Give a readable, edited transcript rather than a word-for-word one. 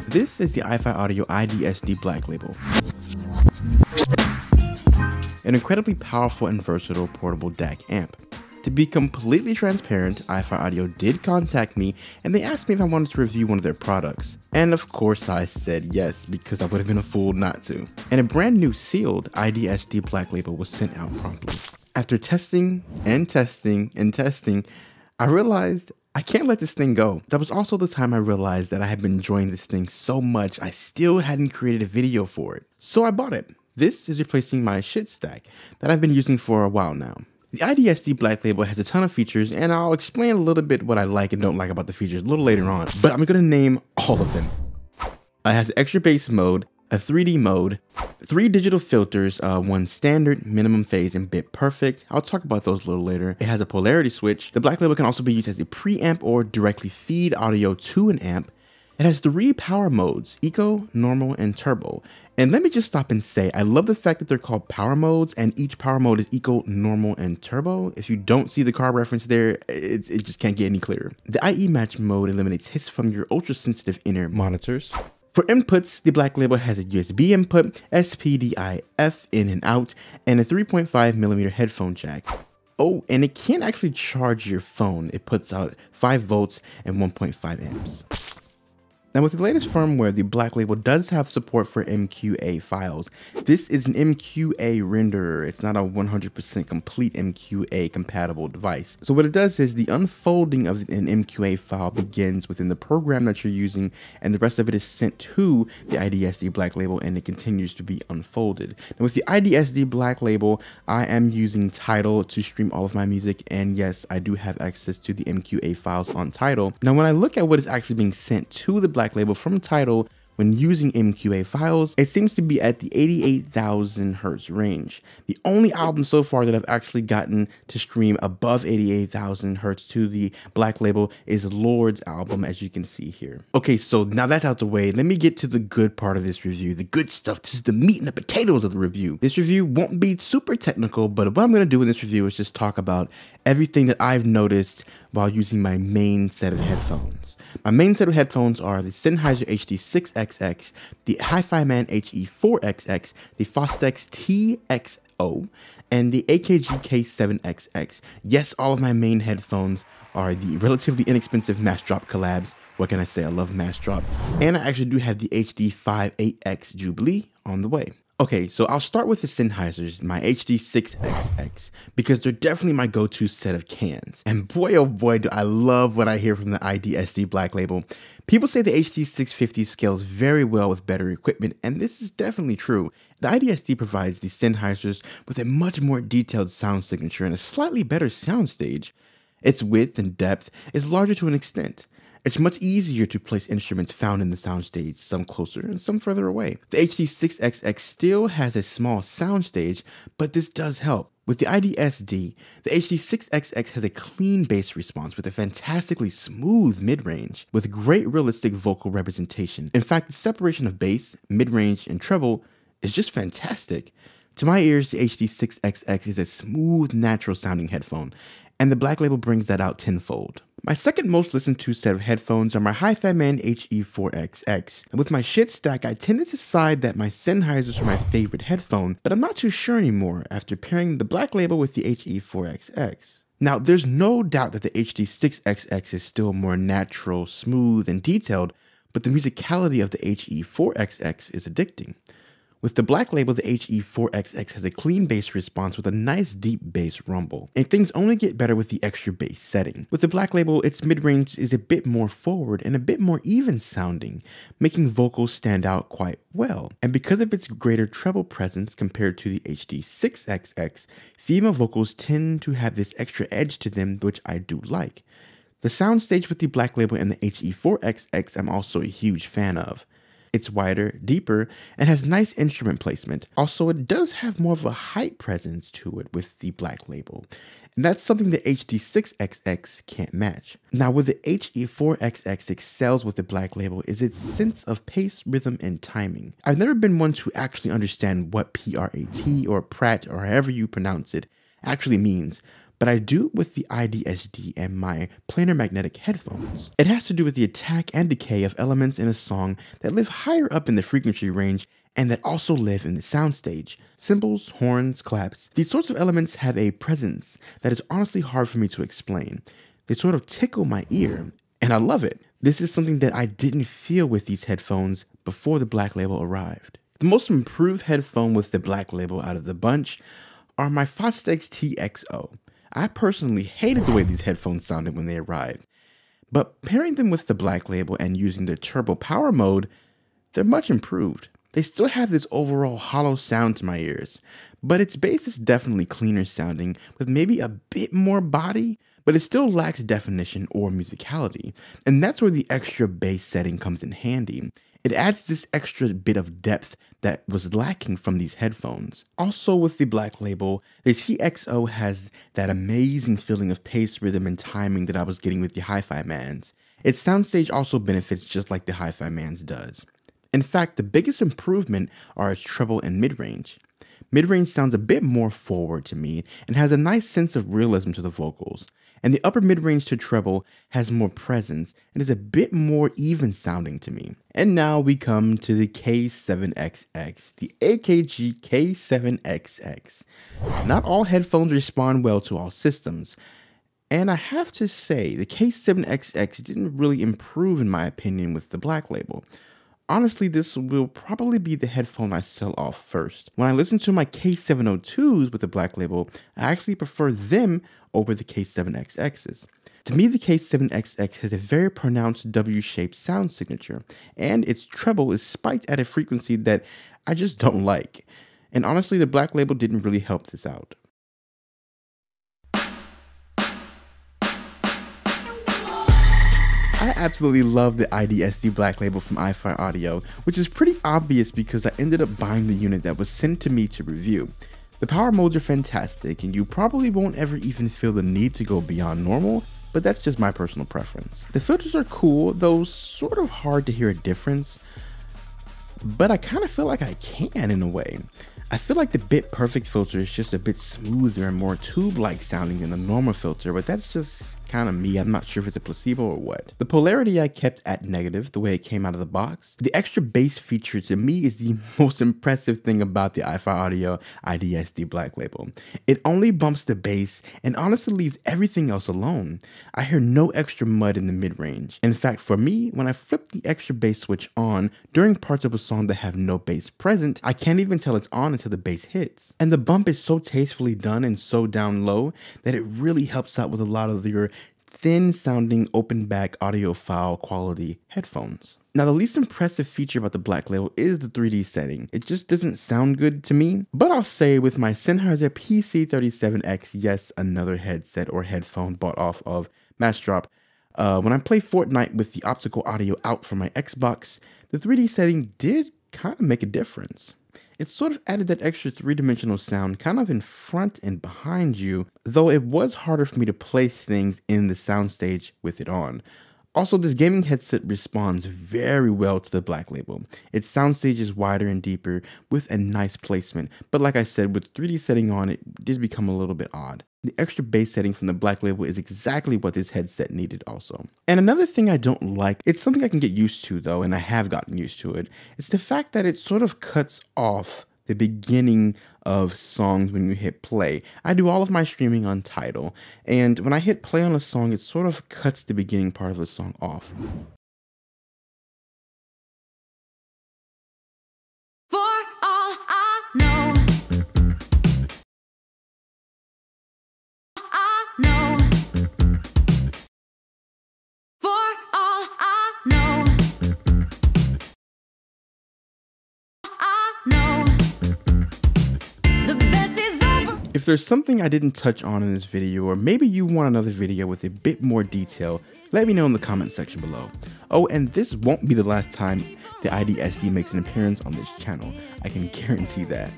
This is the iFi-Audio iDSD Black Label. An incredibly powerful and versatile portable DAC amp. To be completely transparent, iFi-Audio did contact me and they asked me if I wanted to review one of their products. And of course I said yes, because I would have been a fool not to. And a brand new sealed iDSD Black Label was sent out promptly. After testing and testing and testing, I realized I can't let this thing go. That was also the time I realized that I had been enjoying this thing so much I still hadn't created a video for it. So I bought it. This is replacing my shit stack that I've been using for a while now. The iDSD Black Label has a ton of features, and I'll explain a little bit what I like and don't like about the features a little later on, but I'm gonna name all of them. It has the extra bass mode, a 3D mode, 3 digital filters, one standard, minimum phase, and bit perfect. I'll talk about those a little later. It has a polarity switch. The Black Label can also be used as a preamp or directly feed audio to an amp. It has 3 power modes, Eco, Normal, and Turbo. And let me just stop and say, I love the fact that they're called power modes and each power mode is Eco, Normal, and Turbo. If you don't see the car reference there, it just can't get any clearer. The IE match mode eliminates hiss from your ultra-sensitive inner monitors. For inputs, the Black Label has a USB input, SPDIF in and out, and a 3.5mm headphone jack. Oh, and it can actually charge your phone. It puts out 5 volts and 1.5 amps. Now with the latest firmware, the Black Label does have support for MQA files. This is an MQA renderer. It's not a 100% complete MQA compatible device. So what it does is the unfolding of an MQA file begins within the program that you're using, and the rest of it is sent to the iDSD Black Label and it continues to be unfolded. Now with the iDSD Black Label, I am using Tidal to stream all of my music, and yes, I do have access to the MQA files on Tidal. Now when I look at what is actually being sent to the Black Label from Tidal when using MQA files, it seems to be at the 88,000 hertz range. The only album so far that I've actually gotten to stream above 88,000 hertz to the Black Label is Lord's album, as you can see here. Okay, so now that's out the way, let me get to the good part of this review, the good stuff. This is the meat and the potatoes of the review. This review won't be super technical, but what I'm gonna do in this review is just talk about everything that I've noticed while using my main set of headphones. My main set of headphones are the Sennheiser HD6XX, the HIFIMAN HE4XX, the Fostex TXO, and the AKG K7XX. Yes, all of my main headphones are the relatively inexpensive Mass Drop collabs. What can I say? I love Mass Drop. And I actually do have the HD58X Jubilee on the way. Okay, so I'll start with the Sennheisers, my HD6XX, because they're definitely my go-to set of cans. And boy, oh boy, do I love what I hear from the iDSD Black Label. People say the HD650 scales very well with better equipment, and this is definitely true. The iDSD provides the Sennheisers with a much more detailed sound signature and a slightly better soundstage. Its width and depth is larger to an extent. It's much easier to place instruments found in the soundstage, some closer and some further away. The HD6XX still has a small soundstage, but this does help. With the iDSD, the HD6XX has a clean bass response with a fantastically smooth mid-range, with great realistic vocal representation. In fact, the separation of bass, mid-range, and treble is just fantastic. To my ears, the HD6XX is a smooth, natural sounding headphone, and the Black Label brings that out tenfold. My second most listened to set of headphones are my HIFIMAN HE4XX. And with my shit stack, I tended to decide that my Sennheisers are my favorite headphone, but I'm not too sure anymore after pairing the Black Label with the HE4XX. Now, there's no doubt that the HD6XX is still more natural, smooth, and detailed, but the musicality of the HE4XX is addicting. With the Black Label, the HE4XX has a clean bass response with a nice deep bass rumble, and things only get better with the extra bass setting. With the Black Label, its mid-range is a bit more forward and a bit more even sounding, making vocals stand out quite well. And because of its greater treble presence compared to the HD6XX, female vocals tend to have this extra edge to them, which I do like. The soundstage with the Black Label and the HE4XX I'm also a huge fan of. It's wider, deeper, and has nice instrument placement. Also, it does have more of a height presence to it with the Black Label, and that's something the HD6XX can't match. Now, where the HE4XX excels with the Black Label is its sense of pace, rhythm, and timing. I've never been one to actually understand what PRAT or Pratt or however you pronounce it actually means, but I do it with the iDSD and my planar magnetic headphones. It has to do with the attack and decay of elements in a song that live higher up in the frequency range and that also live in the soundstage. Cymbals, horns, claps, these sorts of elements have a presence that is honestly hard for me to explain. They sort of tickle my ear, and I love it. This is something that I didn't feel with these headphones before the Black Label arrived. The most improved headphone with the Black Label out of the bunch are my Fostex TXO. I personally hated the way these headphones sounded when they arrived, but pairing them with the Black Label and using the turbo power mode, they're much improved. They still have this overall hollow sound to my ears, but its bass is definitely cleaner sounding with maybe a bit more body, but it still lacks definition or musicality, and that's where the extra bass setting comes in handy. It adds this extra bit of depth that was lacking from these headphones. Also with the Black Label, the TXO has that amazing feeling of pace, rhythm, and timing that I was getting with the HIFIMANs. Its soundstage also benefits just like the HIFIMANs does. In fact, the biggest improvement are its treble and mid-range. Mid-range sounds a bit more forward to me and has a nice sense of realism to the vocals. And the upper mid-range to treble has more presence and is a bit more even sounding to me. And now we come to the K7XX, the AKG K7XX. Not all headphones respond well to all systems. And I have to say, the K7XX didn't really improve in my opinion with the Black Label. Honestly, this will probably be the headphone I sell off first. When I listen to my K702s with the Black Label, I actually prefer them over the K7XXs. To me, the K7XX has a very pronounced W-shaped sound signature, and its treble is spiked at a frequency that I just don't like. And honestly, the Black Label didn't really help this out. I absolutely love the iDSD Black Label from iFi-Audio, which is pretty obvious because I ended up buying the unit that was sent to me to review. The power modes are fantastic, and you probably won't ever even feel the need to go beyond normal, but that's just my personal preference. The filters are cool, though sort of hard to hear a difference, but I kind of feel like I can in a way. I feel like the Bit Perfect filter is just a bit smoother and more tube-like sounding than a normal filter, but that's just kind of me. I'm not sure if it's a placebo or what. The polarity I kept at negative, the way it came out of the box. The extra bass feature to me is the most impressive thing about the iFi-Audio iDSD Black Label. It only bumps the bass and honestly leaves everything else alone. I hear no extra mud in the mid-range. In fact, for me, when I flip the extra bass switch on during parts of a song that have no bass present, I can't even tell it's on until the bass hits. And the bump is so tastefully done and so down low that it really helps out with a lot of your thin sounding open back audiophile quality headphones. Now, the least impressive feature about the Black Label is the 3D setting. It just doesn't sound good to me, but I'll say with my Sennheiser PC37X, yes, another headset or headphone bought off of Massdrop, when I play Fortnite with the optical audio out from my Xbox, the 3D setting did kind of make a difference. It sort of added that extra three-dimensional sound kind of in front and behind you, though it was harder for me to place things in the soundstage with it on. Also, this gaming headset responds very well to the Black Label. Its soundstage is wider and deeper with a nice placement, but like I said, with 3D setting on, it did become a little bit odd. The extra bass setting from the Black Label is exactly what this headset needed also. And another thing I don't like, it's something I can get used to though, and I have gotten used to it, it's the fact that it sort of cuts off the beginning of songs when you hit play. I do all of my streaming on Tidal, and when I hit play on a song, it sort of cuts the beginning part of the song off. For all I know, for all I know, the best is over. If there's something I didn't touch on in this video, or maybe you want another video with a bit more detail, let me know in the comment section below. Oh, and this won't be the last time the iDSD makes an appearance on this channel. I can guarantee that.